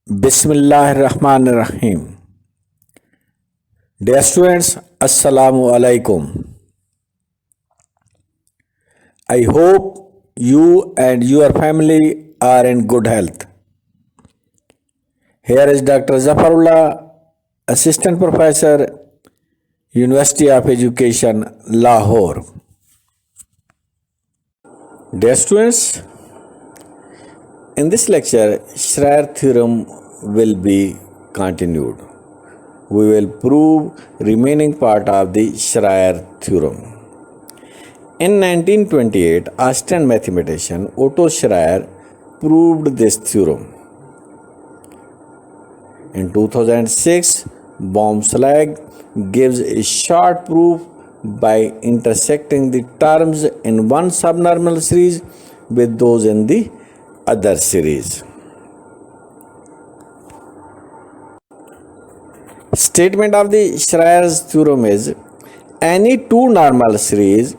बिस्मिल्लाहिर्रहमानिर्रहीम। Dear students, Assalamu alaikum. I hope you and your family are in good health. Here is Dr. Zafarullah, Assistant Professor, University of Education, Lahore. Dear students, in this lecture, Schreier theorem will be continued. We will prove remaining part of the Schreier theorem. In 1928, Austrian mathematician Otto Schreier proved this theorem. In 2006, Baumschlag gives a short proof by intersecting the terms in one subnormal series with those in the other series. Statement of the Schreier's theorem is, any two normal series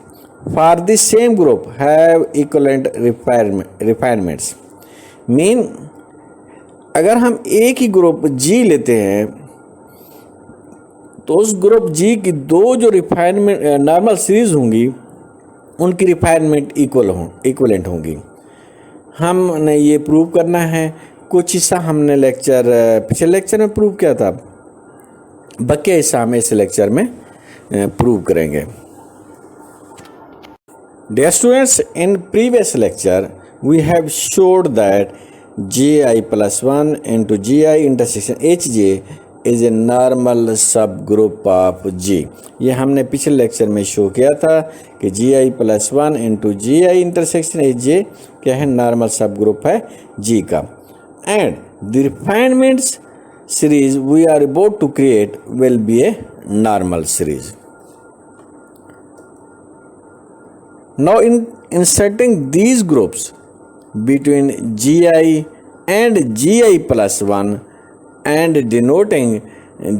for the same group have equivalent refinements. Mean, अगर हम एक ही group G लेते हैं तो उस group G की दो जो रिफाइनमेंट नॉर्मल सीरीज होंगी उनकी रिफाइनमेंट इक्वलेंट होंगी। हमने ये प्रूव करना है। कुछ हिस्सा हमने पिछले लेक्चर में प्रूव किया था, बाकी हिस्सा हम इस लेक्चर में प्रूव करेंगे। Dear students, in previous lecture we have showed that Gi plus 1 into Gi intersection Hj is a normal subgroup of G। ये हमने पिछले लेक्चर में शो किया था कि Gi plus 1 into Gi intersection Hj क्या है, नॉर्मल सब ग्रुप है G का। And the refinements series we are about to create will be a normal series. Now in inserting these groups between Gi and Gi plus 1 and denoting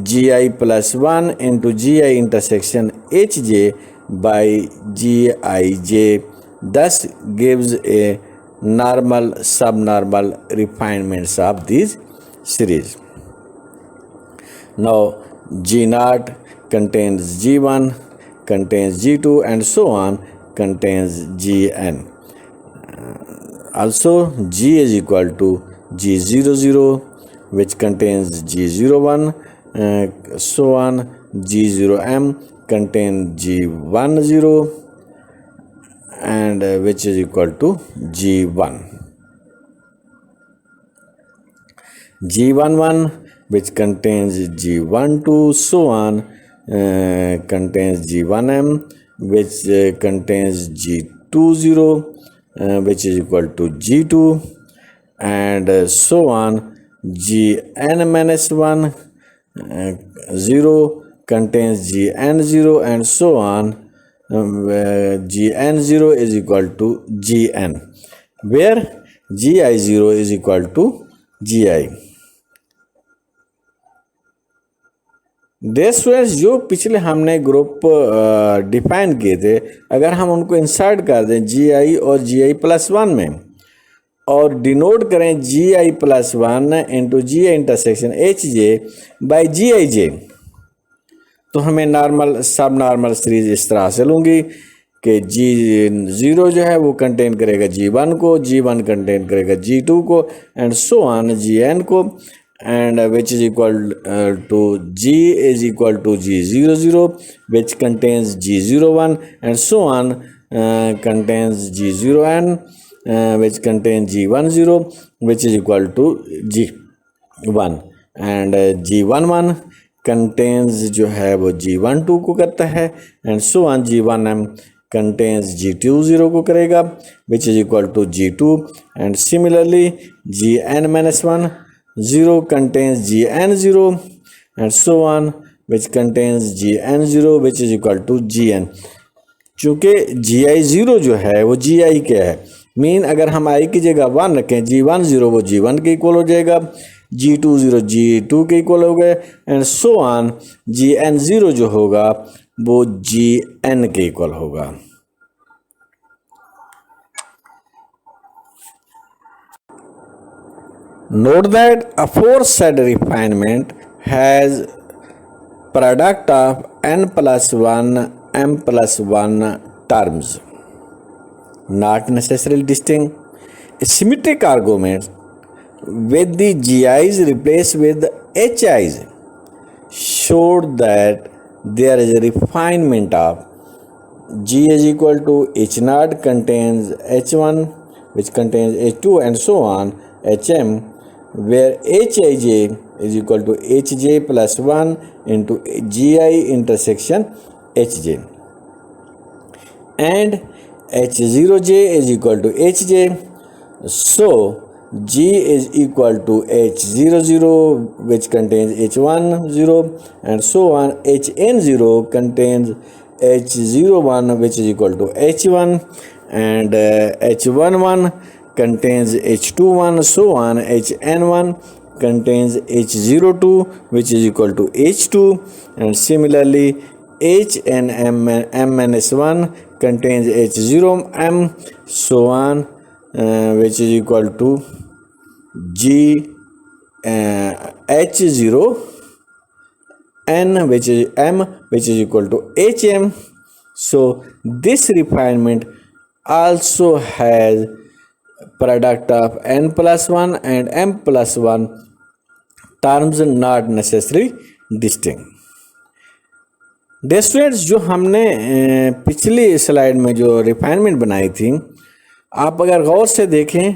Gi plus 1 into Gi intersection Hj by Gij thus gives a normal subnormal refinements of these series. Now G0 contains G1, contains G2 and so on contains Gn. Also G is equal to G00 which contains G01, so on G0m contains G10 and which is equal to G1. G11 which contains G12, so on contains G1m which contains G20 which is equal to G2 and so on Gn-1 0 contains Gn0 and so on Gn0 is equal to Gn where Gi0 is equal to Gi. Students, जो पिछले हमने group define किए थे, अगर हम उनको insert कर दें Gi और Gi प्लस 1 में और डिनोट करें Gi plus 1 into Gi intersection Hj by Gij तो हमें नॉर्मल सब नॉर्मल सीरीज इस तरह हासिल होंगी कि G0 जो है वो कंटेन करेगा G1 को, G1 कंटेन करेगा G2 को एंड सो ऑन Gn को and which is equal to G is equal to G00 which contains G01 and so on contains G0n which contains G10 which is equal to G1 and G11 contains जो है वो G12 को करता है and so on G1m contains G20 को करेगा which is equal to G2 and similarly Gn-1 0 contains Gn0 and so on which contains Gn0 which is equal to Gn। चूँकि Gi0 जो है वो Gi क्या है, मीन अगर हम i की जगह 1 रखें G10 वो G1 के इक्वल हो जाएगा, G20 G2 के इक्वल हो गए एंड सो ऑन Gn0 जो होगा वो Gn के इक्वल होगा। Note that aforesaid refinement has product of n plus 1 m plus 1 terms, not necessarily distinct. Symmetric arguments with the gi's replaced with hi's showed that there is a refinement of g is equal to h naught contains h1 which contains h2 and so on hm, where hij is equal to hj plus 1 into gi intersection hj, and h0j is equal to hj. So g is equal to h00 which contains h1 0 and so on hn0 contains h01 which is equal to h1, and h11 contains h21 so on hn1 contains h02 which is equal to h2, and similarly hn-1 contains h0m so on which is equal to g h0 n which is m which is equal to hm. So this refinement also has product of n plus 1 and m plus 1 terms, not necessarily distinct. Dear students, जो हमने पिछली slide में जो refinement बनाई थी, आप अगर गौर से देखें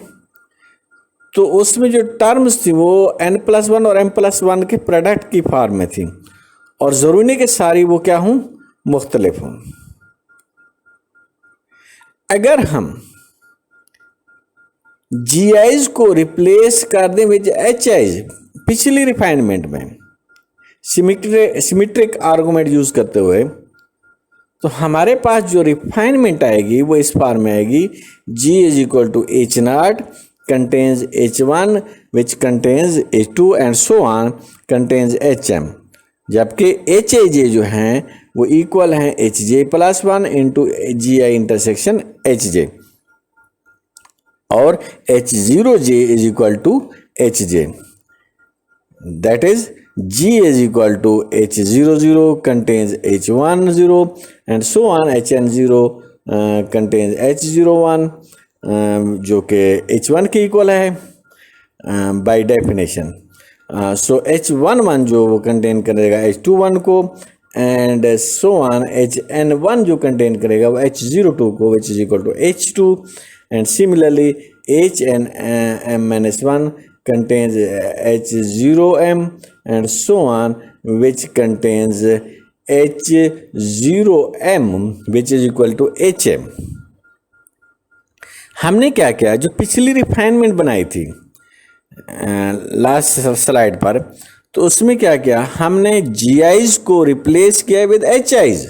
तो उसमें जो टर्म्स थी वो n प्लस 1 और m प्लस 1 के प्रोडक्ट की फॉर्म में थी, और ज़रूरी नहीं कि सारी वो क्या हों, मुख्तलिफ हों. अगर हम GIs को रिप्लेस कर दें विद HIs पिछली रिफाइनमेंट में सिमेट्रिक आर्गूमेंट यूज करते हुए, तो हमारे पास जो रिफाइनमेंट आएगी वो इस फॉर्म में आएगी G is equal to H not contains H1 which contains H2 and so on contains HM, जबकि HIJ जो हैं वो इक्वल हैं HJ plus 1 into GI intersection HJ, और H0J is equal to HJ, that is G is equal to H00 contains H10 and so on HN0 contains H01 जो कि H1 के equal है by definition. So H11 जो वो contain करेगा H21 को, and so on HN1 जो contain करेगा वो H02 को which is equal to H2, and similarly HN-1 contains H0m and so on which contains H0m which is equal to HM. हमने क्या किया, जो पिछली रिफाइनमेंट बनाई थी लास्ट स्लाइड पर, तो उसमें क्या किया, हमने GIs को रिप्लेस किया विद HIs,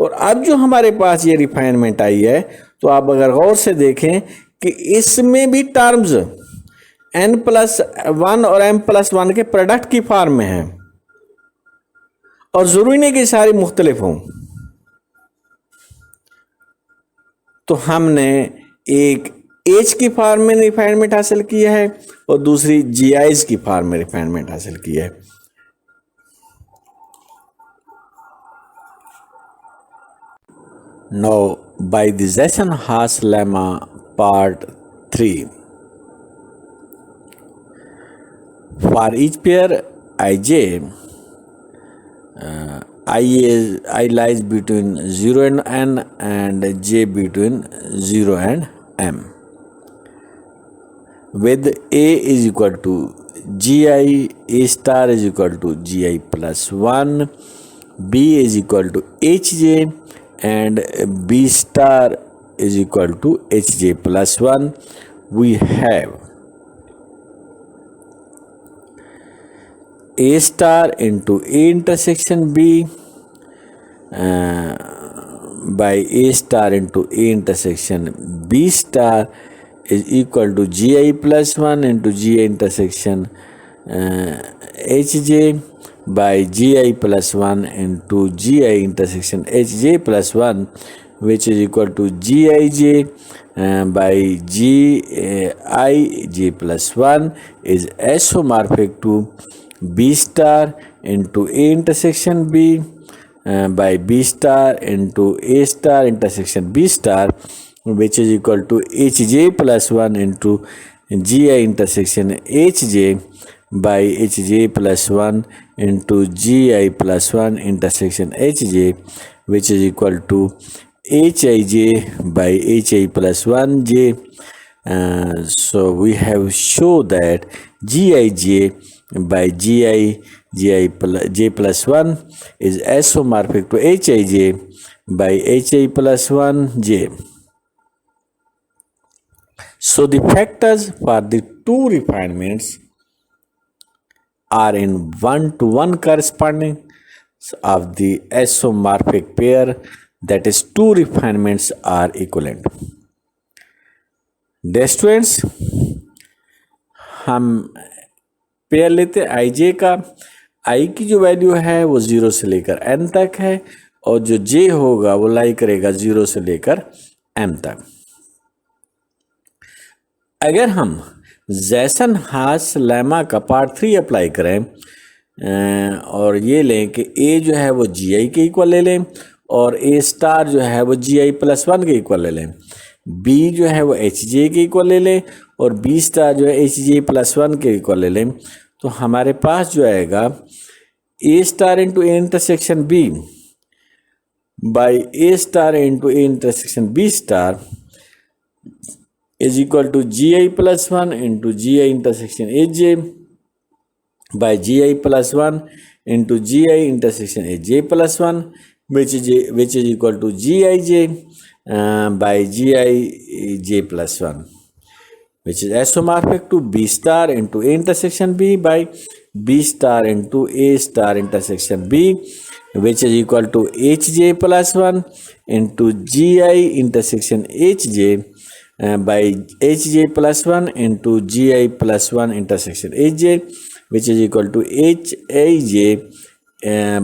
और अब जो हमारे पास ये रिफाइनमेंट आई है तो आप अगर गौर से देखें कि इसमें भी टर्म्स n प्लस 1 और m प्लस 1 के प्रोडक्ट की फॉर्म में है, और जरूरी नहीं कि सारी मुख्तलिफ हों. तो हमने एक H की फॉर्म में रिफाइनमेंट हासिल किया है और दूसरी GIs की फॉर्म में रिफाइनमेंट हासिल किया है. Now by the Zessen-Haas lemma part 3, for each pair Ij, I lies between 0 and n and j between 0 and m, with A is equal to Gi, A star is equal to Gi plus 1, B is equal to Hj, and B star is equal to Hj plus 1. We have A star into A intersection B by A star into A intersection B star is equal to Gi plus 1 into Gi intersection Hj by Gi plus 1 into Gi intersection Hj plus 1, which is equal to Gij by Gij plus 1 is isomorphic to B star into A intersection B by B star into A star intersection B star, which is equal to Hj plus 1 into Gi intersection Hj by Hj plus 1 into Gi plus 1 intersection Hj, which is equal to Hij by Hi plus 1j. So we have shown that Gij by Gi j plus 1 is isomorphic to Hij by Hi plus 1j. So the factors for the two refinements are in 1-to-1 corresponding of the isomorphic pair, that is two refinements are equivalent. Dear students, हम pair लेते हैं आई का। आई की जो value है वो 0 से लेकर n तक है और जो j होगा वो लाई करेगा 0 से लेकर m तक। अगर हम जैसन-हास लेमा का पार्ट 3 अप्लाई करें और ये लें कि a जो है वो gi के इक्वल ले लें और a स्टार जो है वो gi प्लस 1 के इक्वल ले लें, b जो है वो hj के इक्वल ले लें और b स्टार जो है hj प्लस 1 के इक्वल ले लें, तो हमारे पास जो आएगा a star into a intersection b by a star into a intersection b star is equal to gi plus 1 into gi intersection aj by gi plus 1 into gi intersection aj plus 1, which is equal to gij by gij plus 1, which is isomorphic to b star into a intersection b by b star into a star intersection b, which is equal to hj plus 1 into gi intersection hj by hj plus 1 into gi plus 1 intersection hj, which is equal to hij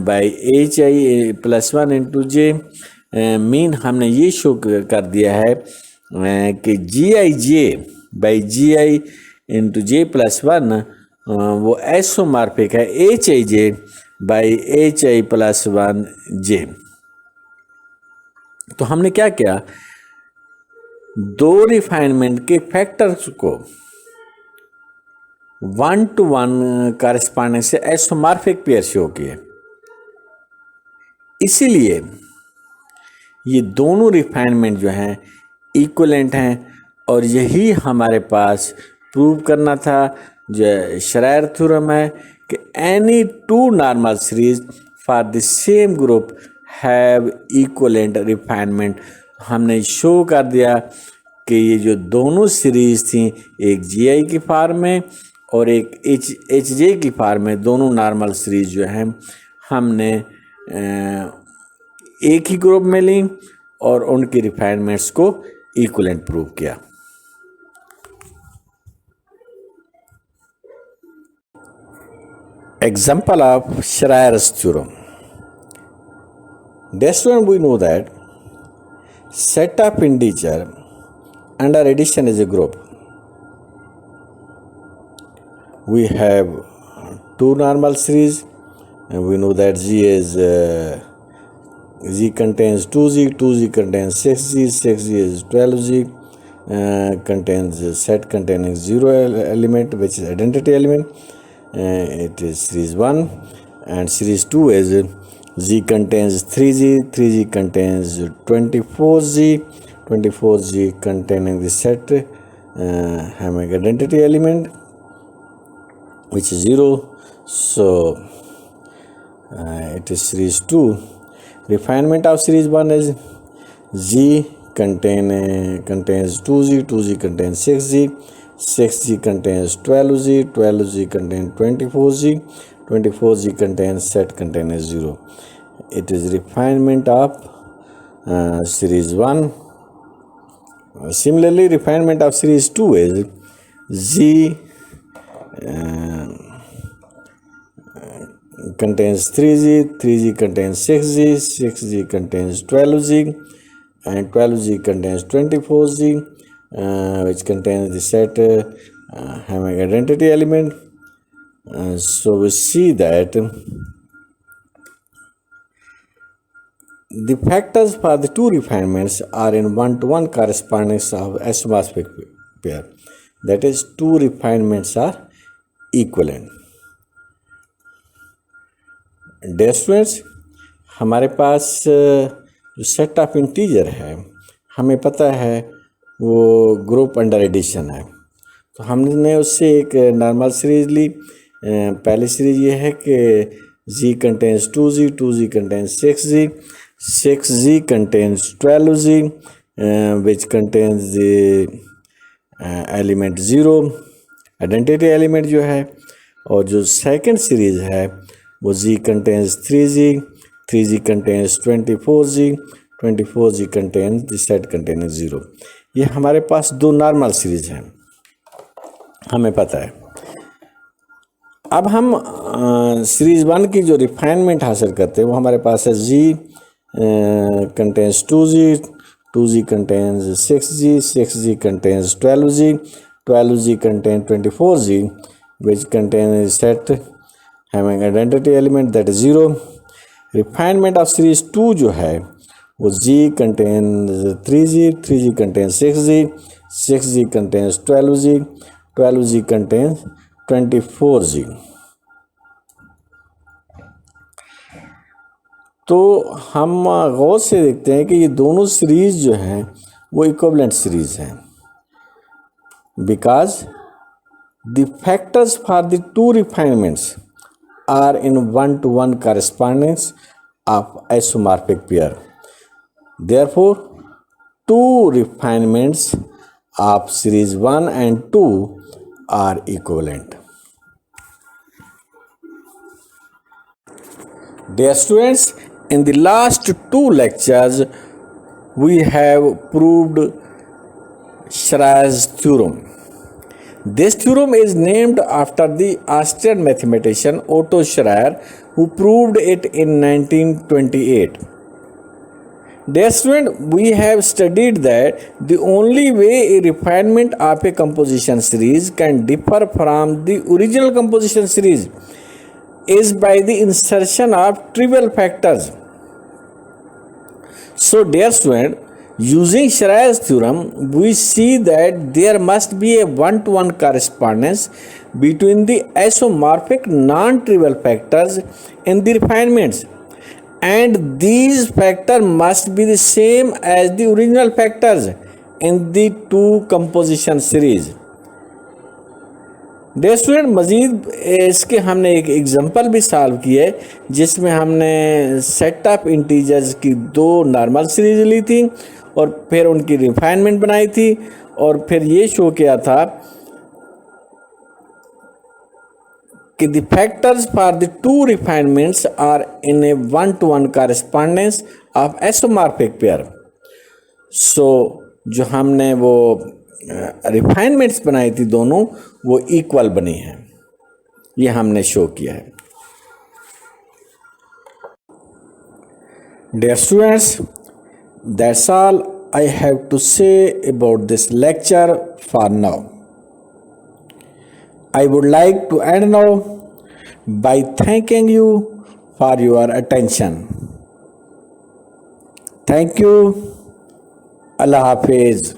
by hi plus 1 into j। Mean हमने ये show कर दिया है कि gij by gi into j plus 1 वो isomorphic है hij by hi plus 1 j। तो हमने क्या किया, दो रिफाइनमेंट के फैक्टर्स को 1-to-1 कॉरेस्पॉन्डिंग से आइसोमॉर्फिक पेयर शो किए, इसीलिए ये दोनों रिफाइनमेंट जो हैं इक्विवेलेंट हैं और यही हमारे पास प्रूव करना था। जो श्रायर थ्योरम है कि any two normal series for the same group have equivalent refinement. हमने शो कर दिया कि ये जो दोनों सीरीज थी, एक जी की फार्म में और एक एच जे की फार्म में, दोनों नॉर्मल सीरीज जो हैं हमने एक ही ग्रुप में ली और उनकी रिफाइनमेंट्स को इक्विवेलेंट प्रूव किया। Example of Schreier's theorem. This one we know that set of integer under addition is a group. We have two normal series and we know that z is z contains 2z, 2z contains 6z, 6z is 12z, contains set containing 0 element which is identity element. It is series 1 and series 2 is z contains 3z, 3z contains 24z, 24z containing the set having identity element which is 0. So it is series 2. Refinement of series 1 is z contains 2z, 2z contains 6z, 6z contains 12z, 12z contains 24z, 24z contains set contains 0. It is refinement of series 1. Similarly, refinement of series 2 is z contains 3z, 3z contains 6z, 6z contains 12z, and 12z contains 24z, which contains the set having identity element. So we see that the factors for the two refinements are in one-to-one correspondence of isomorphic pair. That is, two refinements are equivalent. Dear students, हमारे पास जो set of integer है हमें पता है वो group under addition है, तो हमने उससे एक नॉर्मल सीरीज ली। पहली सीरीज ये है कि z contains 2z, 2z contains 6z, 6z contains 12z which contains the element 0 identity element जो है। और जो सेकंड सीरीज है वो z contains 3z, 3z contains 24z, 24z contains the set containing 0। ये हमारे पास दो नॉर्मल सीरीज हैं, हमें पता है। अब हम सीरीज 1 की जो रिफाइनमेंट हासिल करते हैं वो हमारे पास है z contains 2z, 2z contains 6z, 6z contains 12z, 12z contains 24z which contains set having identity element that is 0। Refinement of series 2 जो है वो z contains 3z, 3z contains 6z, 6z contains 12z, 12z contains 24z। तो हम गौर से देखते हैं कि ये दोनों सीरीज जो हैं वो इक्विवेलेंट सीरीज हैं, because the factors for the two refinements are in one-to-one correspondence of isomorphic pair. Therefore, two refinements of series 1 and 2 are equivalent. Dear students, in the last two lectures, we have proved Schrei's theorem. This theorem is named after the Austrian mathematician Otto Schrei, who proved it in 1928. Dear student, we have studied that the only way a refinement of a composition series can differ from the original composition series is by the insertion of trivial factors. So, dear student, using Schrei's theorem, we see that there must be a one-to-one correspondence between the isomorphic non-trivial factors in the refinements, and these factors must be the same as the original factors in the two composition series. Dear student, मज़ीद इसके हमने एक example भी solve की है जिसमें हमने set of integers की दो नॉर्मल सीरीज ली थी और फिर उनकी रिफाइनमेंट बनाई थी, और फिर ये शो किया था कि the factors for the two refinements are in a one-to-one correspondence of isomorphic pair. So जो हमने वो रिफाइनमेंट्स बनाई थी दोनों, वो इक्वल बनी हैं, ये हमने शो किया है। Dear students, that's all I have to say about this lecture for now. I would like to end now by thanking you for your attention. Thank you. Allah Hafiz.